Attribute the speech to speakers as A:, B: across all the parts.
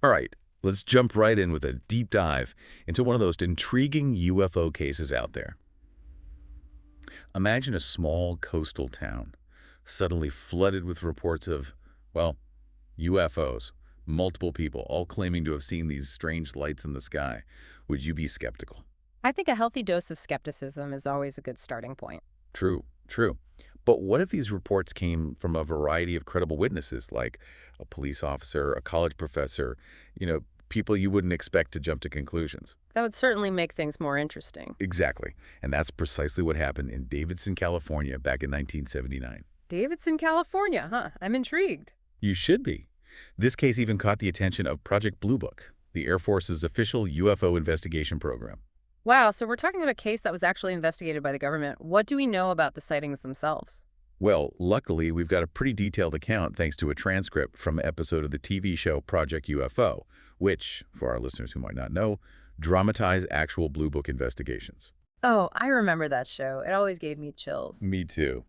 A: All right, let's jump right in with a deep dive into one of those intriguing UFO cases out there. Imagine a small coastal town suddenly flooded with reports of, well, UFOs. Multiple people, all claiming to have seen these strange lights in the sky. Would you be skeptical?
B: I think a healthy dose of skepticism is always a good starting point.
A: True, true. But what if these reports came from a variety of credible witnesses, like a police officer, a college professor, people you wouldn't expect to jump to conclusions?
B: That would certainly make things more interesting.
A: Exactly. And that's precisely what happened in Davidson, California back in 1979.
B: Davidson, California, huh? I'm intrigued.
A: You should be. This case even caught the attention of Project Blue Book, the Air Force's official UFO investigation program.
B: Wow, so we're talking about a case that was actually investigated by the government. What do we know about the sightings themselves?
A: Well, luckily, we've got a pretty detailed account thanks to a transcript from an episode of the TV show Project UFO, which, for our listeners who might not know, dramatized actual Blue Book investigations.
B: Oh, I remember that show. It always gave me chills.
A: Me too.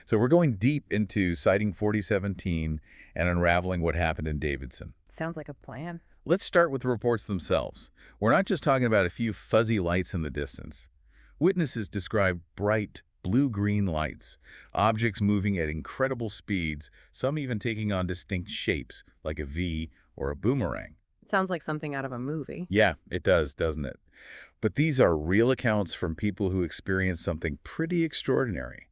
A: So we're going deep into Sighting 4017 and unraveling what happened in Davidson.
B: Sounds like a plan.
A: Let's start with the reports themselves. We're not just talking about a few fuzzy lights in the distance. Witnesses described bright, blue-green lights, objects moving at incredible speeds, some even taking on distinct shapes, like a V or a boomerang.
B: It sounds like something out of a movie.
A: Yeah, it does, doesn't it? But these are real accounts from people who experienced something pretty extraordinary.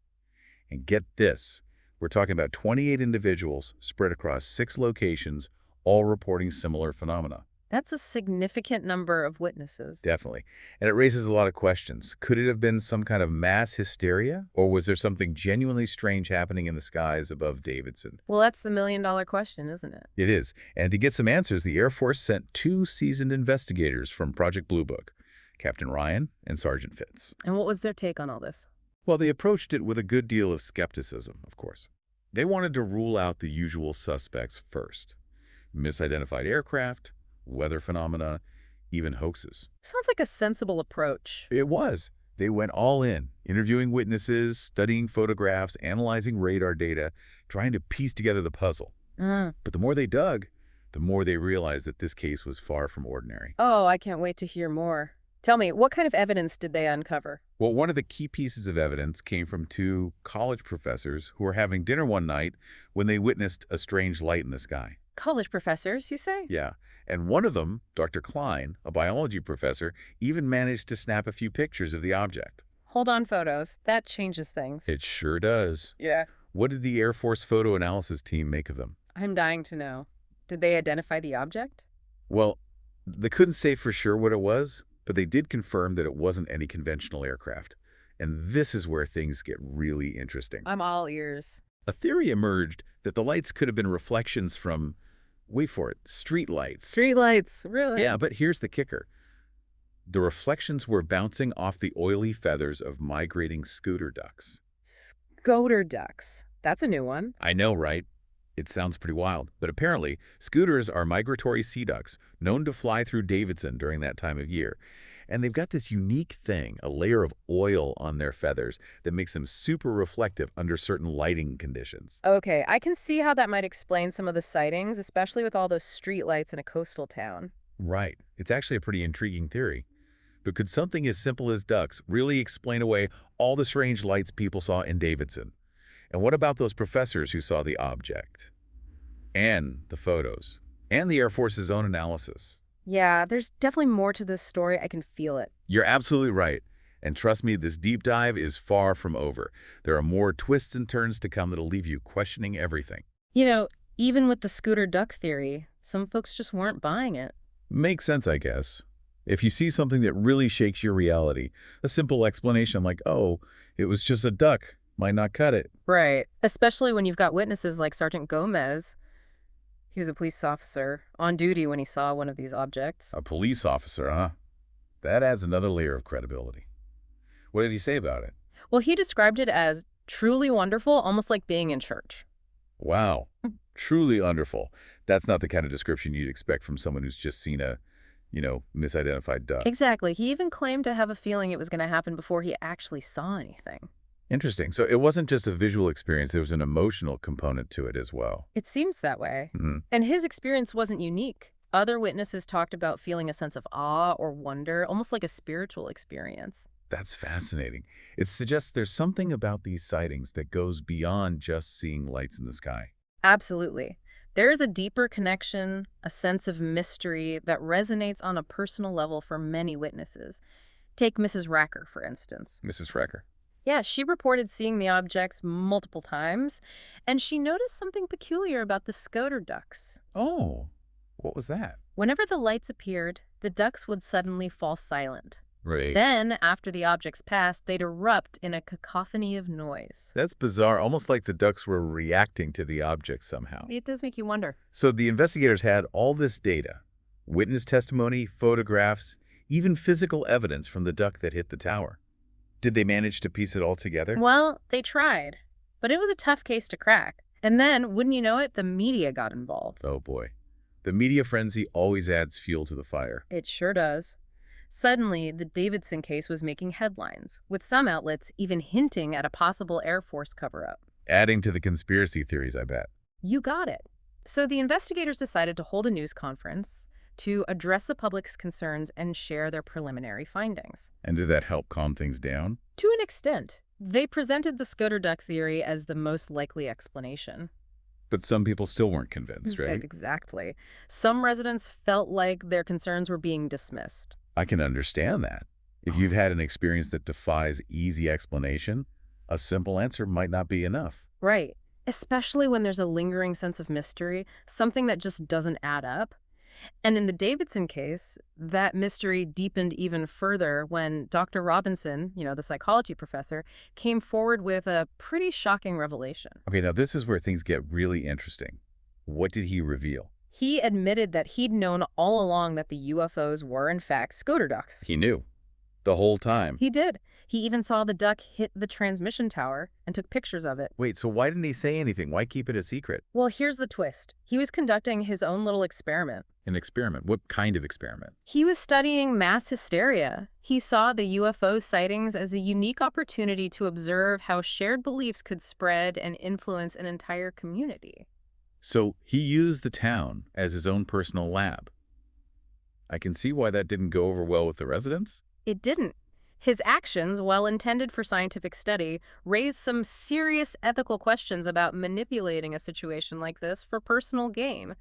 A: And get this, we're talking about 28 individuals spread across 6 locations, all reporting similar phenomena.
B: That's a significant number of witnesses.
A: Definitely. And it raises a lot of questions. Could it have been some kind of mass hysteria? Or was there something genuinely strange happening in the skies above Davidson?
B: Well, that's the million-dollar question, isn't it?
A: It is. And to get some answers, the Air Force sent 2 seasoned investigators from Project Blue Book, Captain Ryan and Sergeant Fitz.
B: And what was their take on all this?
A: Well, they approached it with a good deal of skepticism, of course. They wanted to rule out the usual suspects first. Misidentified aircraft, weather phenomena, even hoaxes.
B: Sounds like a sensible approach.
A: It was. They went all in, interviewing witnesses, studying photographs, analyzing radar data, trying to piece together the puzzle. But the more they dug, the more they realized that this case was far from ordinary.
B: Oh, I can't wait to hear more. Tell me, what kind of evidence did they uncover?
A: Well, one of the key pieces of evidence came from 2 college professors who were having dinner one night when they witnessed a strange light in the sky.
B: College professors, you say?
A: Yeah, and one of them, Dr. Klein, a biology professor, even managed to snap a few pictures of the object.
B: Hold on, photos. That changes things.
A: It sure does.
B: Yeah.
A: What did the Air Force photo analysis team make of them?
B: I'm dying to know. Did they identify the object?
A: Well, they couldn't say for sure what it was, but they did confirm that it wasn't any conventional aircraft. And this is where things get really interesting.
B: I'm all ears.
A: A theory emerged that the lights could have been reflections from, wait for it, street lights.
B: Street lights, really?
A: Yeah, but here's the kicker. The reflections were bouncing off the oily feathers of migrating scooter ducks.
B: Scooter ducks. That's a new one.
A: I know, right? It sounds pretty wild, but apparently, scooters are migratory sea ducks known to fly through Davidson during that time of year. And they've got this unique thing, a layer of oil on their feathers that makes them super reflective under certain lighting conditions.
B: Okay, I can see how that might explain some of the sightings, especially with all those street lights in a coastal town.
A: Right. It's actually a pretty intriguing theory. But could something as simple as ducks really explain away all the strange lights people saw in Davidson? And what about those professors who saw the object? And the photos? And the Air Force's own analysis?
B: Yeah, there's definitely more to this story. I can feel it.
A: You're absolutely right. And trust me, this deep dive is far from over. There are more twists and turns to come that'll leave you questioning everything.
B: You know, even with the scooter duck theory, some folks just weren't buying it.
A: Makes sense, I guess. If you see something that really shakes your reality, a simple explanation like, oh, it was just a duck, might not cut it.
B: Right. Especially when you've got witnesses like Sergeant Gomez. He was a police officer on duty when he saw one of these objects.
A: A police officer, huh? That adds another layer of credibility. What did he say about it?
B: Well, he described it as truly wonderful, almost like being in church.
A: Wow. Truly wonderful. That's not the kind of description you'd expect from someone who's just seen a, misidentified duck.
B: Exactly. He even claimed to have a feeling it was going to happen before he actually saw anything.
A: Interesting. So it wasn't just a visual experience, there was an emotional component to it as well.
B: It seems that way.
A: Mm-hmm.
B: And his experience wasn't unique. Other witnesses talked about feeling a sense of awe or wonder, almost like a spiritual experience.
A: That's fascinating. It suggests there's something about these sightings that goes beyond just seeing lights in the sky.
B: Absolutely. There is a deeper connection, a sense of mystery that resonates on a personal level for many witnesses. Take Mrs. Racker, for instance.
A: Mrs. Frecker.
B: Yeah, she reported seeing the objects multiple times, and she noticed something peculiar about the scoter ducks.
A: Oh, what was that?
B: Whenever the lights appeared, the ducks would suddenly fall silent.
A: Right.
B: Then, after the objects passed, they'd erupt in a cacophony of noise.
A: That's bizarre, almost like the ducks were reacting to the object somehow.
B: It does make you wonder.
A: So the investigators had all this data, witness testimony, photographs, even physical evidence from the duck that hit the tower. Did they manage to piece it all together?
B: Well, they tried, but it was a tough case to crack. And then, wouldn't you know it, the media got involved.
A: Oh boy. The media frenzy always adds fuel to the fire.
B: It sure does. Suddenly, the Davidson case was making headlines, with some outlets even hinting at a possible Air Force cover-up.
A: Adding to the conspiracy theories, I bet.
B: You got it. So the investigators decided to hold a news conference to address the public's concerns and share their preliminary findings.
A: And did that help calm things down?
B: To an extent, they presented the Scoter duck theory as the most likely explanation.
A: But some people still weren't convinced, right?
B: Exactly. Some residents felt like their concerns were being dismissed.
A: I can understand that. If you've had an experience that defies easy explanation, a simple answer might not be enough.
B: Right. Especially when there's a lingering sense of mystery, something that just doesn't add up. And in the Davidson case, that mystery deepened even further when Dr. Robinson, the psychology professor, came forward with a pretty shocking revelation.
A: Okay, now this is where things get really interesting. What did he reveal?
B: He admitted that he'd known all along that the UFOs were, in fact, scoter ducks.
A: He knew. The whole time.
B: He did. He even saw the duck hit the transmission tower and took pictures of it.
A: Wait, so why didn't he say anything? Why keep it a secret?
B: Well, here's the twist. He was conducting his own little experiment.
A: An experiment? What kind of experiment?
B: He was studying mass hysteria. He saw the UFO sightings as a unique opportunity to observe how shared beliefs could spread and influence an entire community.
A: So he used the town as his own personal lab. I can see why that didn't go over well with the residents.
B: It didn't. His actions, while intended for scientific study, raised some serious ethical questions about manipulating a situation like this for personal gain.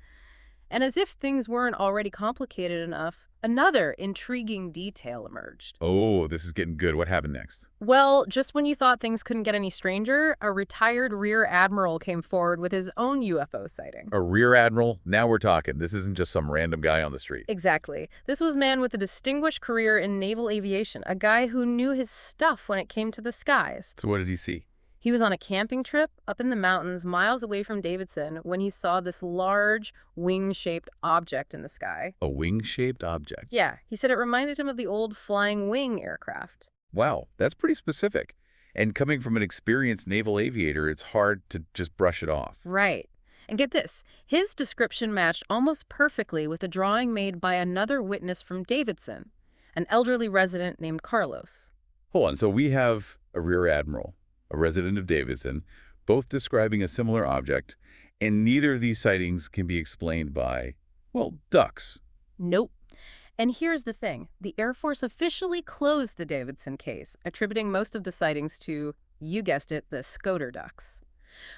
B: And as if things weren't already complicated enough, another intriguing detail emerged.
A: Oh, this is getting good. What happened next?
B: Well, just when you thought things couldn't get any stranger, a retired rear admiral came forward with his own UFO sighting.
A: A rear admiral? Now we're talking. This isn't just some random guy on the street.
B: Exactly. This was a man with a distinguished career in naval aviation, a guy who knew his stuff when it came to the skies.
A: So what did he see?
B: He was on a camping trip up in the mountains miles away from Davidson when he saw this large, wing-shaped object in the sky.
A: A wing-shaped object.
B: Yeah, he said it reminded him of the old flying wing aircraft.
A: Wow, that's pretty specific. And coming from an experienced naval aviator, it's hard to just brush it off.
B: Right. And get this, his description matched almost perfectly with a drawing made by another witness from Davidson, an elderly resident named Carlos.
A: Hold on, so we have a rear admiral, a resident of Davidson, both describing a similar object, and neither of these sightings can be explained by, well, ducks.
B: Nope. And here's the thing. The Air Force officially closed the Davidson case, attributing most of the sightings to, you guessed it, the scoter ducks.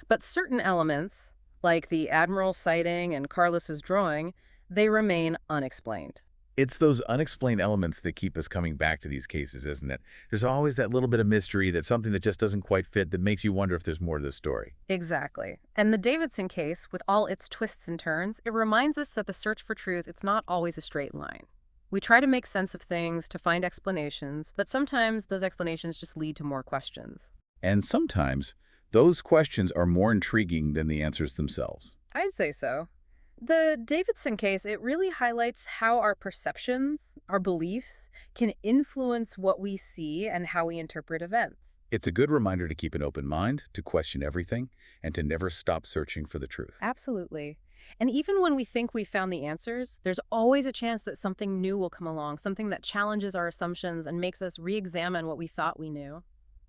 B: But certain elements, like the Admiral's sighting and Carlos's drawing, they remain unexplained.
A: It's those unexplained elements that keep us coming back to these cases, isn't it? There's always that little bit of mystery, that something that just doesn't quite fit, that makes you wonder if there's more to the story.
B: Exactly. And the Davidson case, with all its twists and turns, it reminds us that the search for truth, it's not always a straight line. We try to make sense of things, to find explanations, but sometimes those explanations just lead to more questions.
A: And sometimes those questions are more intriguing than the answers themselves.
B: I'd say so. The Davidson case, it really highlights how our perceptions, our beliefs, can influence what we see and how we interpret events.
A: It's a good reminder to keep an open mind, to question everything, and to never stop searching for the truth.
B: Absolutely. And even when we think we've found the answers, there's always a chance that something new will come along, something that challenges our assumptions and makes us re-examine what we thought we knew.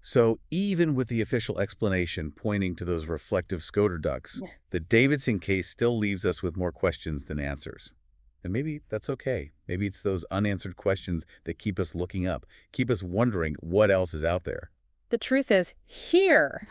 A: So even with the official explanation pointing to those reflective scoter ducks, the Davidson case still leaves us with more questions than answers. And maybe that's okay. Maybe it's those unanswered questions that keep us looking up, keep us wondering what else is out there.
B: The truth is, here.